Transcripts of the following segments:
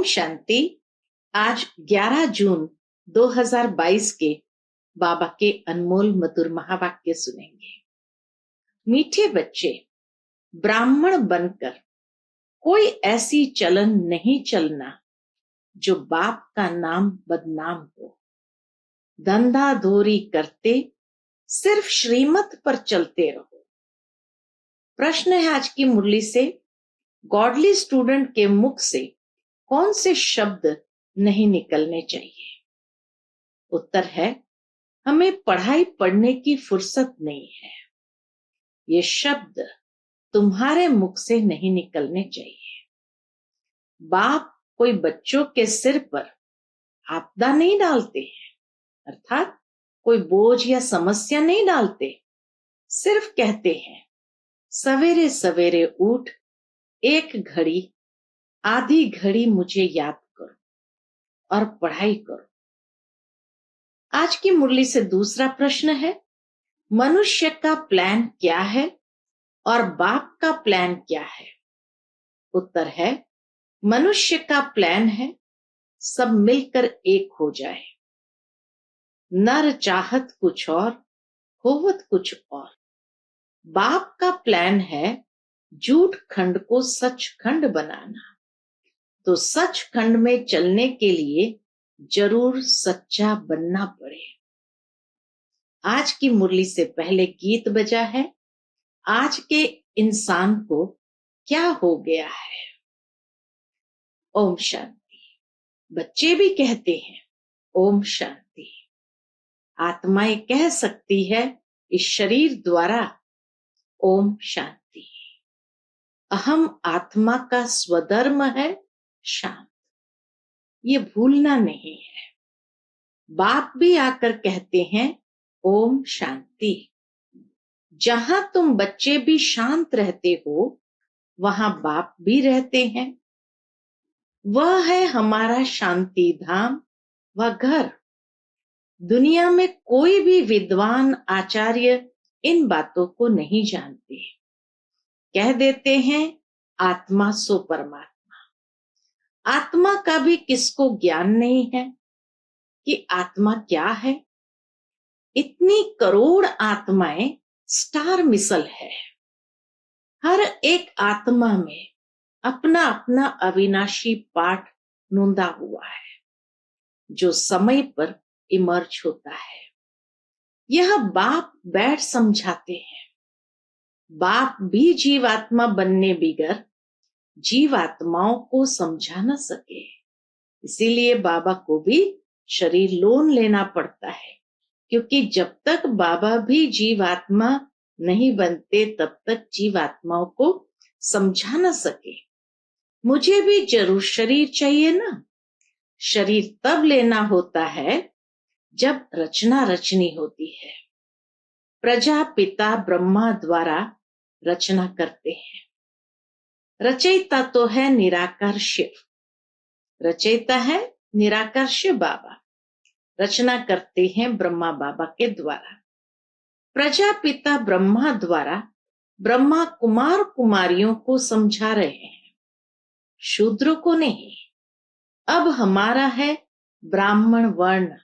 शांति। आज 11 जून 2022 के बाबा के अनमोल मधुर महावाक्य सुनेंगे। मीठे बच्चे, ब्राह्मण बनकर कोई ऐसी चलन नहीं चलना जो बाप का नाम बदनाम हो। धंधा धोरी करते सिर्फ श्रीमत पर चलते रहो। प्रश्न है आज की मुरली से, गॉडली स्टूडेंट के मुख से कौन से शब्द नहीं निकलने चाहिए? उत्तर है, हमें पढ़ाई पढ़ने की फुर्सत नहीं है। ये शब्द तुम्हारे मुख से नहीं निकलने चाहिए। बाप कोई बच्चों के सिर पर आपदा नहीं डालते हैं, अर्थात कोई बोझ या समस्या नहीं डालते। सिर्फ कहते हैं, सवेरे सवेरे उठ, एक घड़ी आधी घड़ी मुझे याद करो और पढ़ाई करो। आज की मुरली से दूसरा प्रश्न है, मनुष्य का प्लान क्या है और बाप का प्लान क्या है? उत्तर है, मनुष्य का प्लान है सब मिलकर एक हो जाए। नर चाहत कुछ और, होवत कुछ और। बाप का प्लान है झूठ खंड को सच खंड बनाना। तो सच खंड में चलने के लिए जरूर सच्चा बनना पड़े। आज की मुरली से पहले गीत बजा है, आज के इंसान को क्या हो गया है। ओम शांति। बच्चे भी कहते हैं ओम शांति। आत्माएं कह सकती है इस शरीर द्वारा ओम शांति। अहम आत्मा का स्वधर्म है शांत, ये भूलना नहीं है। बाप भी आकर कहते हैं ओम शांति। जहां तुम बच्चे भी शांत रहते हो, वहां बाप भी रहते हैं। वह है हमारा शांति धाम व घर। दुनिया में कोई भी विद्वान आचार्य इन बातों को नहीं जानते। कह देते हैं आत्मा सो परमात्मा। आत्मा का भी किसको ज्ञान नहीं है कि आत्मा क्या है। इतनी करोड़ आत्माएं स्टार मिसल है। हर एक आत्मा में अपना अपना अविनाशी पाठ नोंदा हुआ है, जो समय पर इमर्ज होता है। यह बाप बैठ समझाते हैं। बाप भी जीवात्मा बनने बिगर जीवात्माओं को समझा न सके, इसीलिए बाबा को भी शरीर लोन लेना पड़ता है, क्योंकि जब तक बाबा भी जीवात्मा नहीं बनते तब तक जीवात्माओं को समझा न सके। मुझे भी जरूर शरीर चाहिए ना। शरीर तब लेना होता है जब रचना रचनी होती है। प्रजापिता ब्रह्मा द्वारा रचना करते हैं। रचयिता तो है निराकार शिव, रचयिता है निराकार शिव बाबा। रचना करते हैं ब्रह्मा बाबा के द्वारा। प्रजापिता ब्रह्मा द्वारा ब्रह्मा कुमार कुमारियों को समझा रहे हैं, शूद्रों को नहीं। अब हमारा है ब्राह्मण वर्ण।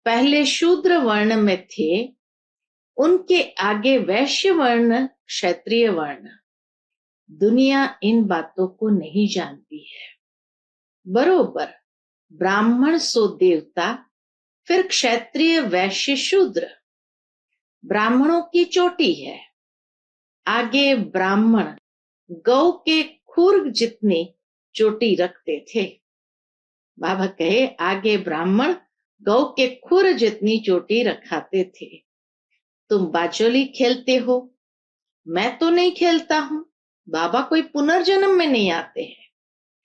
पहले शूद्र वर्ण में थे, उनके आगे वैश्य वर्ण, क्षत्रिय वर्ण। दुनिया इन बातों को नहीं जानती है। बरोबर ब्राह्मण सो देवता, फिर क्षत्रिय वैश्य शूद्र। ब्राह्मणों की चोटी है। आगे ब्राह्मण गौ के खुर जितनी चोटी रखते थे। बाबा कहे आगे ब्राह्मण गौ के खुर जितनी चोटी रखाते थे। तुम बाजोली खेलते हो, मैं तो नहीं खेलता हूं। बाबा कोई पुनर्जन्म में नहीं आते हैं।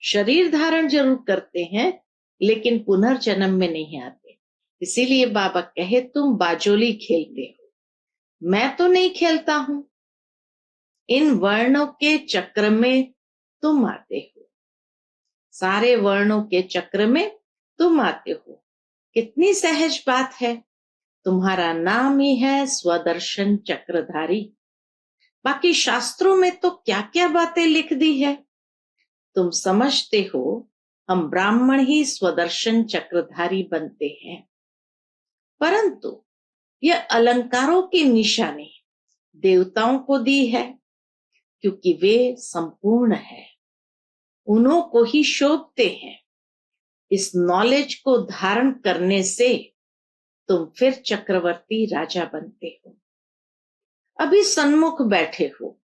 शरीर धारण जरूर करते हैं, लेकिन पुनर्जन्म में नहीं आते। इसीलिए बाबा कहे तुम बाजोली खेलते हो, मैं तो नहीं खेलता हूं। इन वर्णों के चक्र में तुम आते हो। सारे वर्णों के चक्र में तुम आते हो। कितनी सहज बात है। तुम्हारा नाम ही है स्वदर्शन चक्रधारी। बाकी शास्त्रों में तो क्या क्या बातें लिख दी है। तुम समझते हो हम ब्राह्मण ही स्वदर्शन चक्रधारी बनते हैं, परंतु यह अलंकारों की निशानी देवताओं को दी है, क्योंकि वे संपूर्ण है, उन्हों को ही शोभते हैं। इस नॉलेज को धारण करने से तुम फिर चक्रवर्ती राजा बनते हो। अभी सन्मुख बैठे हो,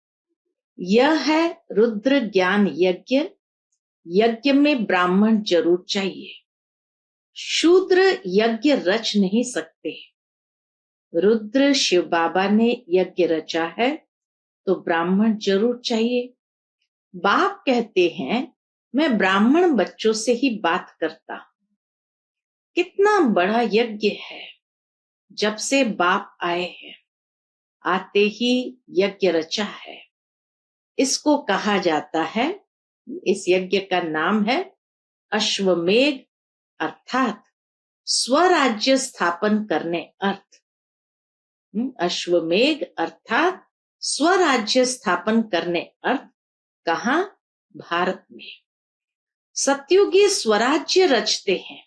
यह है रुद्र ज्ञान यज्ञ। यज्ञ में ब्राह्मण जरूर चाहिए, शूद्र यज्ञ रच नहीं सकते। रुद्र शिव बाबा ने यज्ञ रचा है तो ब्राह्मण जरूर चाहिए। बाप कहते हैं मैं ब्राह्मण बच्चों से ही बात करता हूं। कितना बड़ा यज्ञ है, जब से बाप आए हैं आते ही यज्ञ रचा है। इसको कहा जाता है, इस यज्ञ का नाम है अश्वमेघ, अर्थात स्वराज्य स्थापन करने अर्थ। अश्वमेघ अर्थात स्वराज्य स्थापन करने अर्थ। कहां? भारत में। सत्युगी स्वराज्य रचते हैं।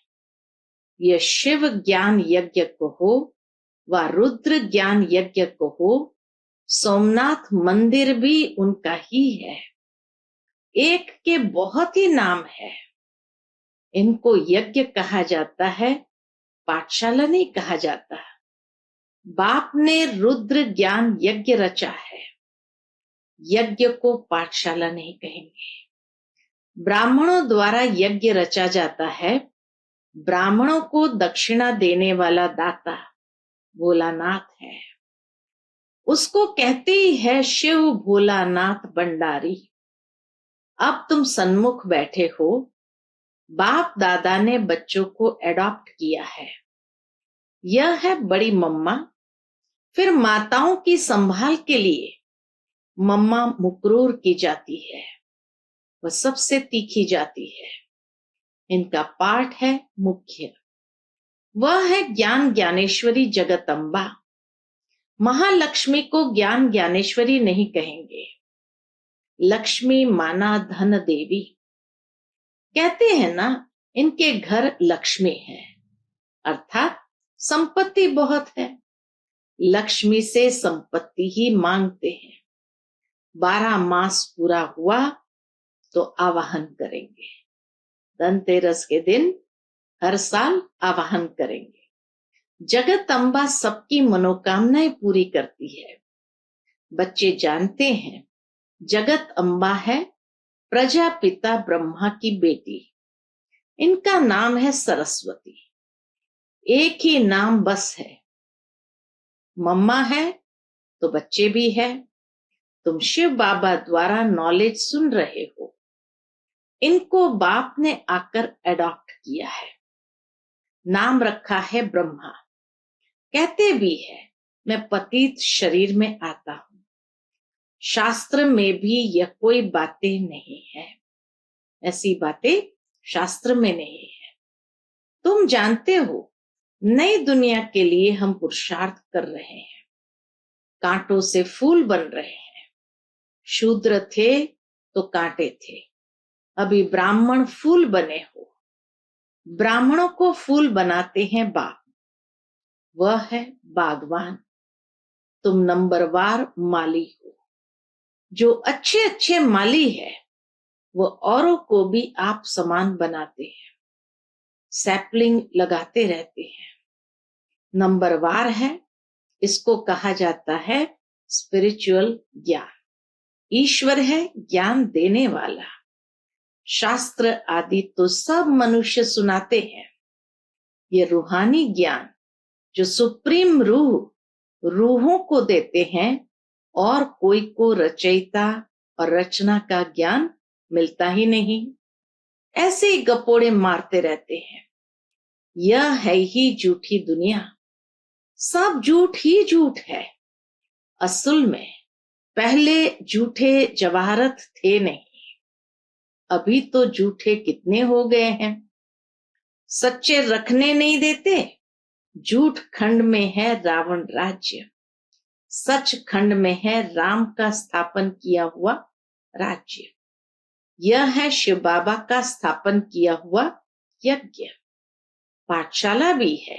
यह शिव ज्ञान यज्ञ को हो व रुद्र ज्ञान यज्ञ को हो, सोमनाथ मंदिर भी उनका ही है। एक के बहुत ही नाम है। इनको यज्ञ कहा जाता है, पाठशाला नहीं कहा जाता। बाप ने रुद्र ज्ञान यज्ञ रचा है, यज्ञ को पाठशाला नहीं कहेंगे। ब्राह्मणों द्वारा यज्ञ रचा जाता है। ब्राह्मणों को दक्षिणा देने वाला दाता भोलानाथ है। उसको कहते ही है शिव भोलानाथ भंडारी। अब तुम सन्मुख बैठे हो, बाप दादा ने बच्चों को एडॉप्ट किया है। यह है बड़ी मम्मा। फिर माताओं की संभाल के लिए मम्मा मुकरूर की जाती है, वह सबसे तीखी जाती है। इनका पाठ है मुख्य, वह है ज्ञान ज्ञानेश्वरी जगदम्बा। महालक्ष्मी को ज्ञान ज्ञानेश्वरी नहीं कहेंगे। लक्ष्मी माना धन देवी। कहते हैं ना, इनके घर लक्ष्मी है, अर्थात संपत्ति बहुत है। लक्ष्मी से संपत्ति ही मांगते हैं। 12 मास पूरा हुआ तो आवाहन करेंगे। धनतेरस के दिन हर साल आवाहन करेंगे। जगदम्बा सबकी मनोकामनाएं पूरी करती है। बच्चे जानते हैं जगत अम्बा है प्रजापिता ब्रह्मा की बेटी। इनका नाम है सरस्वती। एक ही नाम बस है। मम्मा है तो बच्चे भी है। तुम शिव बाबा द्वारा नॉलेज सुन रहे हो। इनको बाप ने आकर एडॉप्ट किया है। नाम रखा है ब्रह्मा। कहते भी है मैं पतित शरीर में आता हूं। शास्त्र में भी यह कोई बातें नहीं है, ऐसी बातें शास्त्र में नहीं है। तुम जानते हो नई दुनिया के लिए हम पुरुषार्थ कर रहे हैं। कांटों से फूल बन रहे हैं। शूद्र थे तो कांटे थे, अभी ब्राह्मण फूल बने हो। ब्राह्मणों को फूल बनाते हैं बाप, वह है बागवान। तुम नंबरवार माली हो। जो अच्छे अच्छे माली है वो औरों को भी आप समान बनाते हैं। सैपलिंग लगाते रहते हैं। नंबरवार है, इसको कहा जाता है स्पिरिचुअल ज्ञान। ईश्वर है ज्ञान देने वाला। शास्त्र आदि तो सब मनुष्य सुनाते हैं। ये रूहानी ज्ञान जो सुप्रीम रूहों को देते हैं, और कोई को रचयिता और रचना का ज्ञान मिलता ही नहीं। ऐसे ही गपोड़े मारते रहते हैं। यह है ही झूठी दुनिया। सब झूठ ही झूठ है। असल में पहले झूठे जवाहरत थे नहीं, अभी तो झूठे कितने हो गए हैं। सच्चे रखने नहीं देते। झूठ खंड में है रावण राज्य, सच खंड में है राम का स्थापन किया हुआ राज्य। यह है शिव बाबा का स्थापन किया हुआ यज्ञ। पाठशाला भी है,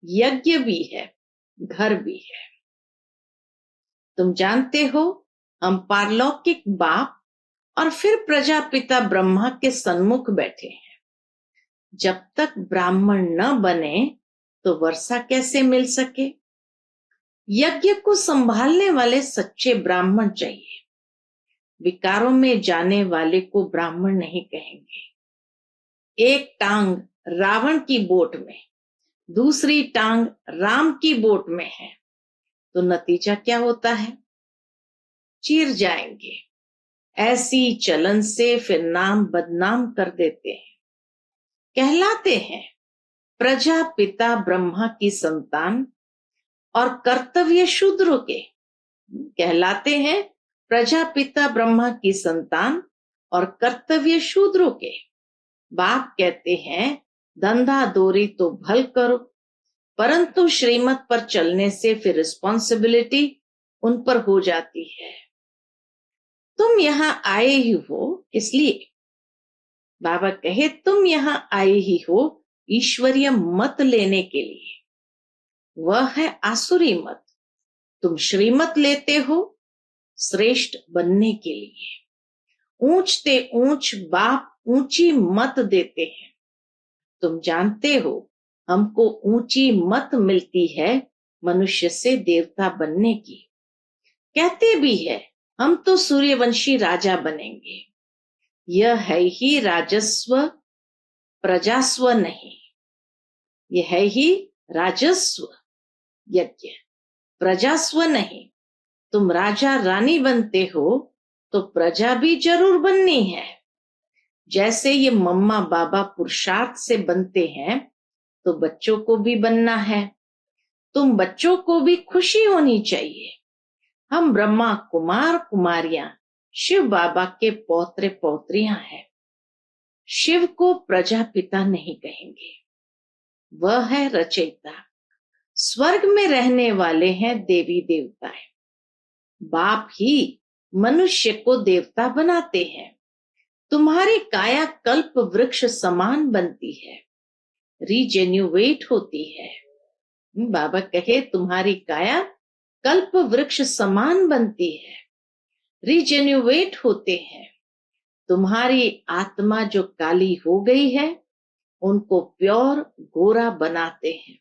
यज्ञ भी है, घर भी है। तुम जानते हो, हम पारलौकिक बाप और फिर प्रजापिता ब्रह्मा के सन्मुख बैठे हैं। जब तक ब्राह्मण न बने तो वर्षा कैसे मिल सके? यज्ञ को संभालने वाले सच्चे ब्राह्मण चाहिए। विकारों में जाने वाले को ब्राह्मण नहीं कहेंगे। एक टांग रावण की बोट में, दूसरी टांग राम की बोट में है, तो नतीजा क्या होता है? चीर जाएंगे। ऐसी चलन से फिर नाम बदनाम कर देते हैं। कहलाते हैं प्रजापिता ब्रह्मा की संतान और कर्तव्य शूद्रों के। कहलाते हैं प्रजापिता ब्रह्मा की संतान और कर्तव्य शूद्रों के। बाप कहते हैं धंधा दोरी तो भल करो, परंतु श्रीमत पर चलने से फिर रिस्पॉन्सिबिलिटी उन पर हो जाती है। तुम यहां आए ही हो इसलिए बाबा कहे तुम यहां आए ही हो ईश्वरीय मत लेने के लिए। वह है आसुरी मत। तुम श्रीमत लेते हो श्रेष्ठ बनने के लिए। ऊंचते ऊंच बाप ऊंची मत देते हैं। तुम जानते हो हमको ऊंची मत मिलती है मनुष्य से देवता बनने की। कहते भी है हम तो सूर्यवंशी राजा बनेंगे। यह है ही राजस्व, प्रजास्व नहीं। यह है ही राजस्व यज्ञ, प्रजास्व नहीं। तुम राजा रानी बनते हो तो प्रजा भी जरूर बननी है। जैसे ये मम्मा बाबा पुरुषार्थ से बनते हैं तो बच्चों को भी बनना है। तुम बच्चों को भी खुशी होनी चाहिए। हम ब्रह्मा कुमार कुमारियां शिव बाबा के पौत्रे पौत्रियां हैं। शिव को प्रजापिता नहीं कहेंगे, वह है रचयिता। स्वर्ग में रहने वाले हैं देवी देवताएं। बाप ही मनुष्य को देवता बनाते हैं। तुम्हारी काया कल्प वृक्ष समान बनती है, रीजेन्युएट होती है। बाबा कहे तुम्हारी काया कल्प वृक्ष समान बनती है, रीजेन्युएट होते हैं। तुम्हारी आत्मा जो काली हो गई है उनको प्योर गोरा बनाते हैं।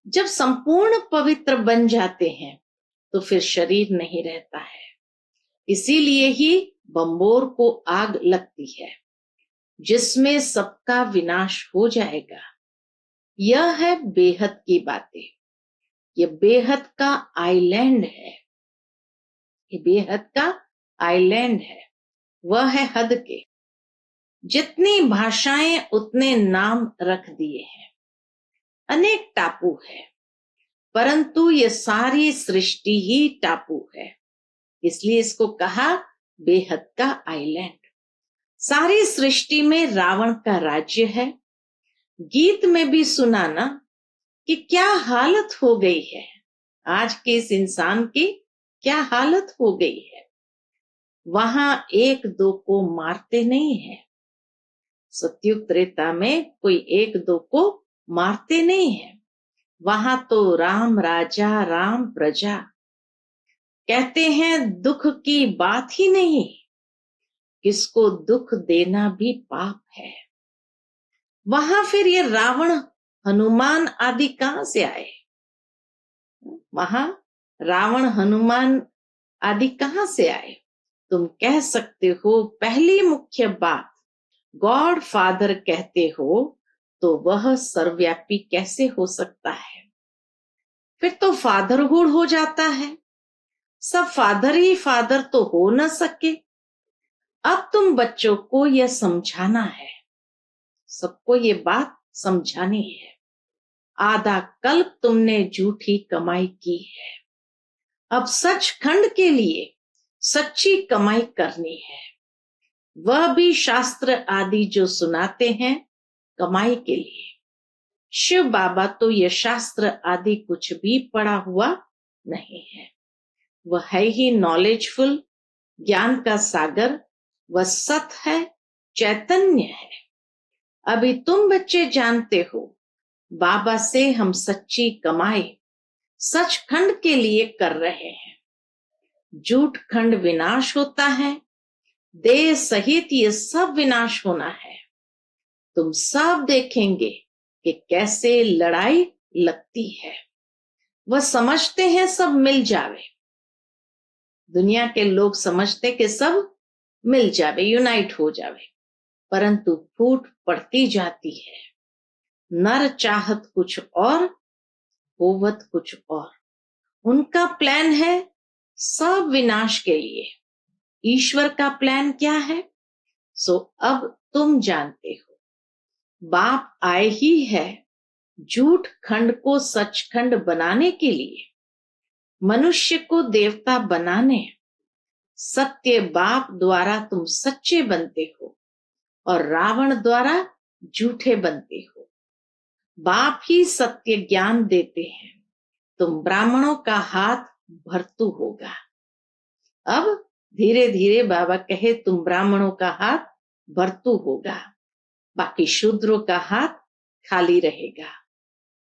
जब संपूर्ण पवित्र बन जाते हैं तो फिर शरीर नहीं रहता है। इसीलिए ही बंबोर को आग लगती है जिसमें सबका विनाश हो जाएगा। यह है बेहद की बातें। ये बेहद का आइलैंड है। ये बेहद का आइलैंड है। वह है हद के। जितनी भाषाएं उतने नाम रख दिए हैं। अनेक टापू है, परंतु ये सारी सृष्टि ही टापू है, इसलिए इसको कहा बेहद का आइलैंड। सारी सृष्टि में रावण का राज्य है। गीत में भी सुना ना कि क्या हालत हो गई है, आज के इस इंसान की क्या हालत हो गई है। वहां एक दो को मारते नहीं है। सतयुग त्रेता में कोई एक दो को मारते नहीं है। वहां तो राम राजा राम प्रजा। कहते हैं दुख की बात ही नहीं, किसको दुख देना भी पाप है। वहां फिर ये रावण हनुमान आदि कहां से आए? वहां रावण हनुमान आदि कहां से आए? तुम कह सकते हो पहली मुख्य बात गॉड फादर कहते हो तो वह सर्वव्यापी कैसे हो सकता है? फिर तो फादरहुड हो जाता है। सब फादर ही फादर तो हो न सके। अब तुम बच्चों को यह समझाना है, सबको ये बात समझानी है। आधा कल्प तुमने झूठी कमाई की है, अब सचखंड के लिए सच्ची कमाई करनी है। वह भी शास्त्र आदि जो सुनाते हैं कमाई के लिए। शिव बाबा तो ये शास्त्र आदि कुछ भी पढ़ा हुआ नहीं है। वह है ही नॉलेजफुल, ज्ञान का सागर, वह सत है, चैतन्य है। अभी तुम बच्चे जानते हो, बाबा से हम सच्ची कमाई सचखंड के लिए कर रहे हैं। झूठ खंड विनाश होता है, देह सहित ये सब विनाश होना है। तुम सब देखेंगे कि कैसे लड़ाई लगती है। वह समझते हैं सब मिल जावे। दुनिया के लोग समझते कि सब मिल जावे, यूनाइट हो जावे, परंतु फूट पड़ती जाती है। नर चाहत कुछ और, होवत कुछ और। उनका प्लान है सब विनाश के लिए। ईश्वर का प्लान क्या है? सो अब तुम जानते हो। बाप आए ही है झूठ खंड को सचखंड बनाने के लिए, मनुष्य को देवता बनाने। सत्य बाप द्वारा तुम सच्चे बनते हो और रावण द्वारा झूठे बनते हो। बाप ही सत्य ज्ञान देते हैं। तुम ब्राह्मणों का हाथ भरतू होगा। अब धीरे धीरे बाबा कहे तुम ब्राह्मणों का हाथ भरतू होगा, बाकी शूद्रों का हाथ खाली रहेगा।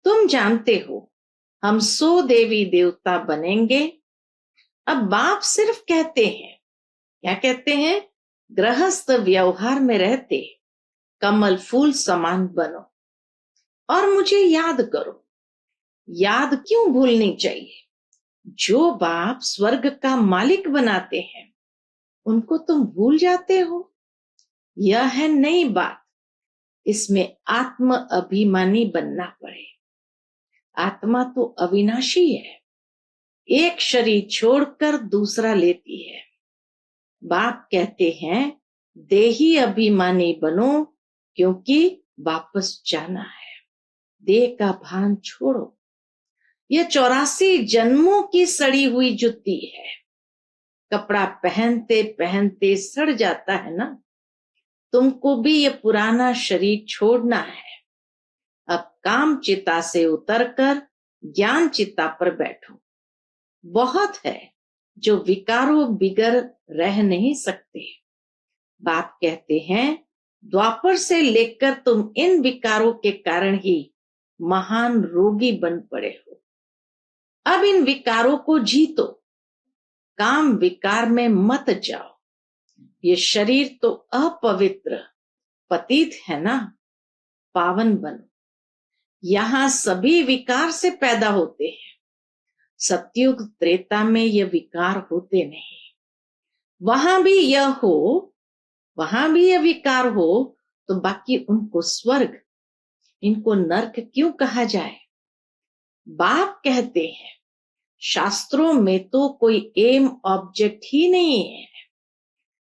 तुम जानते हो हम 100 देवी देवता बनेंगे। अब बाप सिर्फ कहते हैं, क्या कहते हैं? गृहस्थ व्यवहार में रहते कमल फूल समान बनो और मुझे याद करो। याद क्यों भूलनी चाहिए? जो बाप स्वर्ग का मालिक बनाते हैं उनको तुम भूल जाते हो। यह है नई बात। इसमें आत्म अभिमानी बनना पड़े। आत्मा तो अविनाशी है, एक शरीर छोड़कर दूसरा लेती है। बाप कहते हैं देही अभिमानी बनो, क्योंकि वापस जाना है। देह का भान छोड़ो। यह 84 जन्मों की सड़ी हुई जुत्ती है। कपड़ा पहनते पहनते सड़ जाता है ना। तुमको भी ये पुराना शरीर छोड़ना है। अब काम चिता से उतरकर ज्ञान चिता पर बैठो। बहुत है जो विकारों बिगर रह नहीं सकते। बाप कहते हैं द्वापर से लेकर तुम इन विकारों के कारण ही महान रोगी बन पड़े हो। अब इन विकारों को जीतो। काम विकार में मत जाओ। ये शरीर तो अपवित्र पतित है ना, पावन बनो। यहां सभी विकार से पैदा होते हैं। सतयुग त्रेता में ये विकार होते नहीं। वहां भी यह हो, वहां भी यह विकार हो तो बाकी उनको स्वर्ग, इनको नरक क्यों कहा जाए? बाप कहते हैं शास्त्रों में तो कोई एम ऑब्जेक्ट ही नहीं है।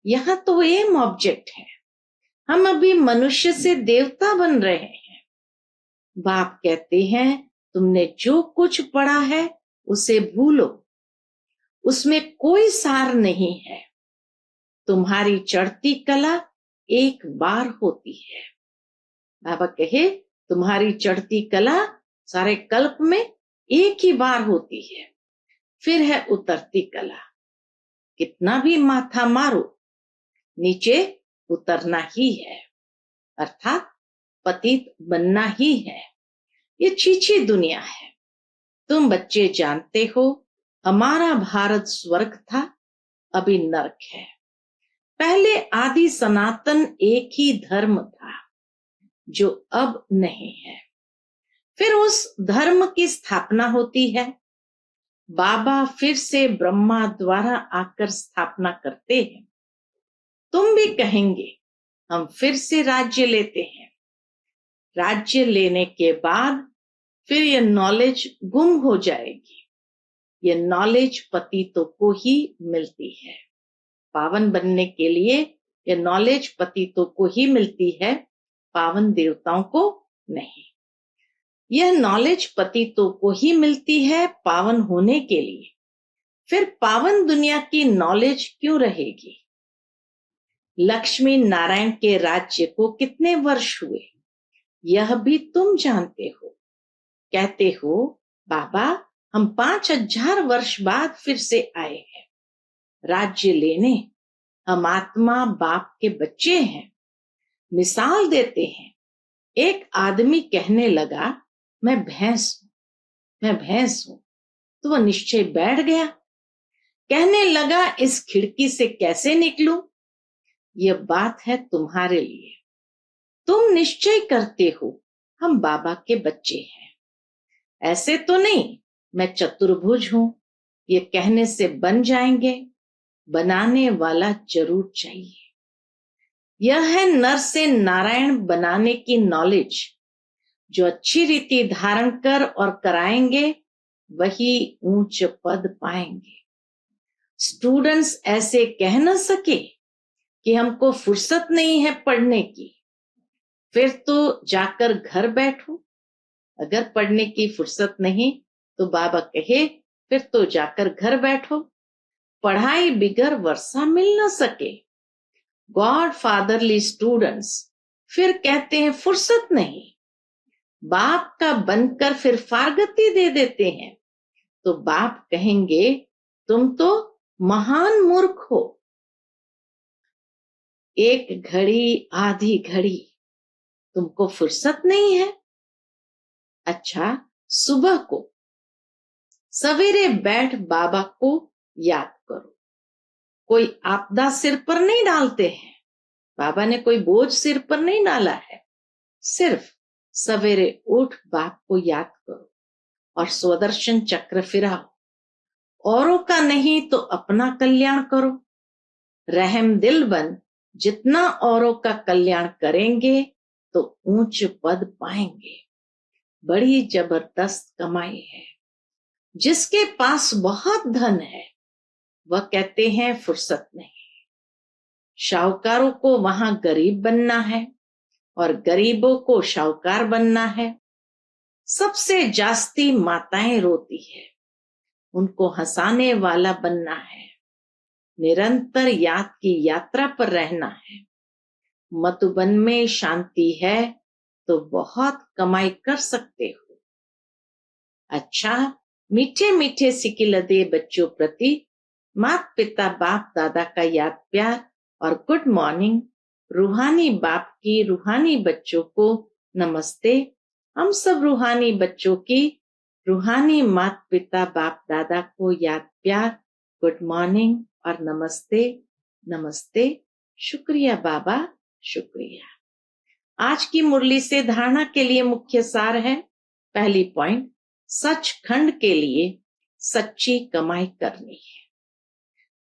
यहां तो एम ऑब्जेक्ट है। हम अभी मनुष्य से देवता बन रहे हैं। बाप कहते हैं तुमने जो कुछ पढ़ा है उसे भूलो, उसमें कोई सार नहीं है। तुम्हारी चढ़ती कला एक बार होती है। बाबा कहे तुम्हारी चढ़ती कला सारे कल्प में एक ही बार होती है। फिर है उतरती कला। कितना भी माथा मारो, नीचे उतरना ही है, अर्थात पतित बनना ही है। ये छीछी दुनिया है। तुम बच्चे जानते हो हमारा भारत स्वर्ग था, अभी नरक है। पहले आदि सनातन एक ही धर्म था जो अब नहीं है। फिर उस धर्म की स्थापना होती है। बाबा फिर से ब्रह्मा द्वारा आकर स्थापना करते हैं। तुम भी कहेंगे हम फिर से राज्य लेते हैं। राज्य लेने के बाद फिर यह नॉलेज गुम हो जाएगी। यह नॉलेज पतितों को ही मिलती है। पावन बनने के लिए यह नॉलेज पतितों को ही मिलती है, पावन देवताओं को नहीं। यह नॉलेज पतितों को ही मिलती है पावन होने के लिए। फिर पावन दुनिया की नॉलेज क्यों रहेगी? लक्ष्मी नारायण के राज्य को कितने वर्ष हुए यह भी तुम जानते हो। कहते हो बाबा हम 5000 वर्ष बाद फिर से आए हैं राज्य लेने। हम आत्मा बाप के बच्चे हैं। मिसाल देते हैं, एक आदमी कहने लगा, मैं भैंस हूं, मैं भैंस हूं, तो वह निश्चय बैठ गया। कहने लगा, इस खिड़की से कैसे निकलूं? यह बात है तुम्हारे लिए। तुम निश्चय करते हो हम बाबा के बच्चे हैं। ऐसे तो नहीं मैं चतुर्भुज हूं, ये कहने से बन जाएंगे। बनाने वाला जरूर चाहिए। यह है नर से नारायण बनाने की नॉलेज। जो अच्छी रीति धारण कर और कराएंगे वही ऊंच पद पाएंगे। स्टूडेंट्स ऐसे कह न सके कि हमको फुर्सत नहीं है पढ़ने की, फिर तो जाकर घर बैठो। अगर पढ़ने की फुर्सत नहीं तो बाबा कहे, फिर तो जाकर घर बैठो। पढ़ाई बिगर वर्षा मिल न सके। गॉड फादरली स्टूडेंट्स फिर कहते हैं फुर्सत नहीं। बाप का बनकर फिर फारगती दे देते हैं, तो बाप कहेंगे तुम तो महान मूर्ख हो। एक घड़ी आधी घड़ी तुमको फुर्सत नहीं है। अच्छा, सुबह को सवेरे बैठ बाबा को याद करो। कोई आपदा सिर पर नहीं डालते हैं, बाबा ने कोई बोझ सिर पर नहीं डाला है। सिर्फ सवेरे उठ बाप को याद करो और स्वदर्शन चक्र फिराओ। औरों का नहीं तो अपना कल्याण करो। रहम दिल बन जितना औरों का कल्याण करेंगे तो ऊंच पद पाएंगे। बड़ी जबरदस्त कमाई है। जिसके पास बहुत धन है वह कहते हैं फुर्सत नहीं। शाहूकारों को वहां गरीब बनना है और गरीबों को शाहूकार बनना है। सबसे जास्ती माताएं रोती है, उनको हंसाने वाला बनना है। निरंतर याद की यात्रा पर रहना है। मधुबन में शांति है तो बहुत कमाई कर सकते हो। अच्छा, मीठे मीठे सिकिलदे बच्चों प्रति माता पिता बाप दादा का याद प्यार और गुड मॉर्निंग। रूहानी बाप की रूहानी बच्चों को नमस्ते। हम सब रूहानी बच्चों की रूहानी माता पिता बाप दादा को याद प्यार, गुड मॉर्निंग और नमस्ते। नमस्ते। शुक्रिया बाबा, शुक्रिया। आज की मुरली से धारणा के लिए मुख्य सार है। पहली पॉइंट, सचखंड के लिए सच्ची कमाई करनी है।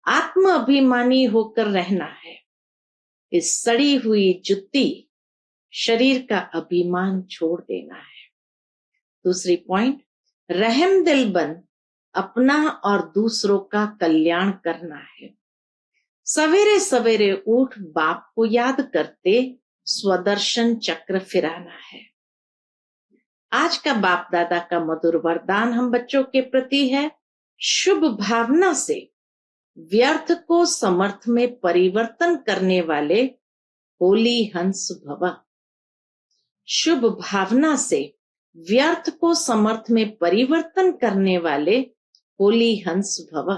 आत्म अभिमानी होकर रहना है। इस सड़ी हुई जुत्ती शरीर का अभिमान छोड़ देना है। दूसरी पॉइंट, रहम दिल बन अपना और दूसरों का कल्याण करना है। सवेरे सवेरे उठ बाप को याद करते स्वदर्शन चक्र फिराना है। आज का बाप दादा का मधुर वरदान हम बच्चों के प्रति है, शुभ भावना से व्यर्थ को समर्थ में परिवर्तन करने वाले होली हंस भव। शुभ भावना से व्यर्थ को समर्थ में परिवर्तन करने वाले होली हंस भव।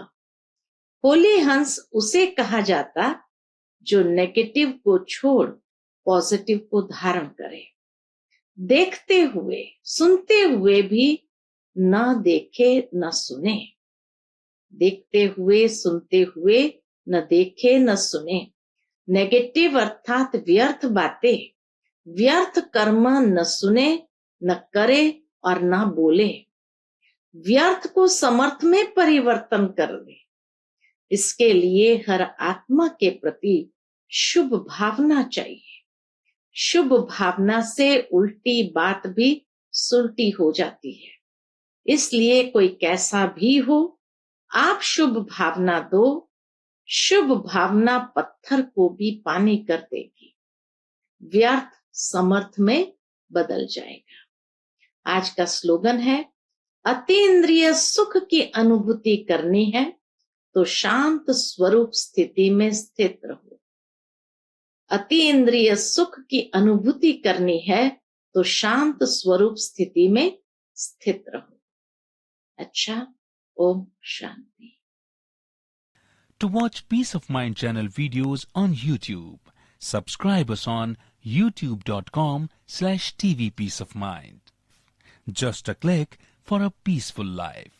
होली हंस उसे कहा जाता जो नेगेटिव को छोड़ पॉजिटिव को धारण करे। देखते हुए सुनते हुए भी न देखे न सुने। देखते हुए सुनते हुए न देखे न सुने। नेगेटिव अर्थात व्यर्थ बातें, व्यर्थ कर्म न सुने न करे और न बोले। व्यर्थ को समर्थ में परिवर्तन कर दे। इसके लिए हर आत्मा के प्रति शुभ भावना चाहिए। शुभ भावना से उल्टी बात भी सुलटी हो जाती है। इसलिए कोई कैसा भी हो, आप शुभ भावना दो। शुभ भावना पत्थर को भी पानी कर देगी, व्यर्थ समर्थ में बदल जाएगा। आज का स्लोगन है, अतीन्द्रिय सुख की अनुभूति करनी है तो शांत स्वरूप स्थिति में स्थित रहो। अतीन्द्रिय सुख की अनुभूति करनी है तो शांत स्वरूप स्थिति में स्थित रहो। अच्छा, Om Shanti. To watch Peace of Mind channel videos on YouTube, subscribe us on youtube.com/tvpeaceofmind. Just a click for a peaceful life.